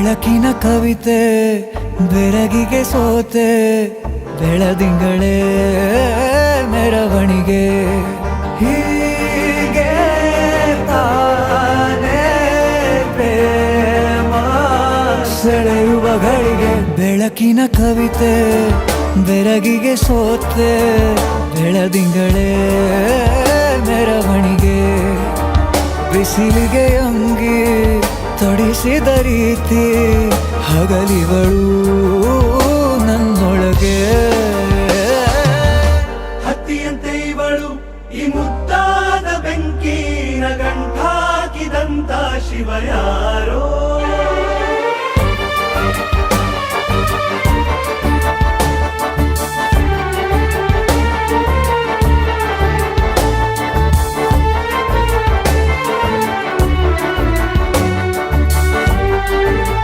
ಬೆಳಕಿನ ಕವಿತೆ ಬೆರಗಿಗೆ ಸೋತೆ ಬೆಳದಿಂಗಳೇ ಮೆರವಣಿಗೆ ಹೀಗೆ ತಾನೇ ಪ್ರೇಮ ಸೆಳೆಯುವ ಗಳಿಗೆ ಬೆಳಕಿನ ಕವಿತೆ ಬೆರಗಿಗೆ ಸೋತೆ ಬೆಳದಿಂಗಳೇ ಮೆರವಣಿಗೆ ಬಿಸಿಲಿಗೆ ಅಂಗಿ ತೊಡಿಸಿದ ರೀತಿ ಹಗಲಿಗಳು ನನ್ನೊಳಗೆ ಹತ್ತಿಯಂತೆ ಇವಳು ಈ ಮುದ್ದಾದ ಬೆಂಕಿನ ಗಂಟಾಕಿದಂತ ಶಿವ ಯಾರೋ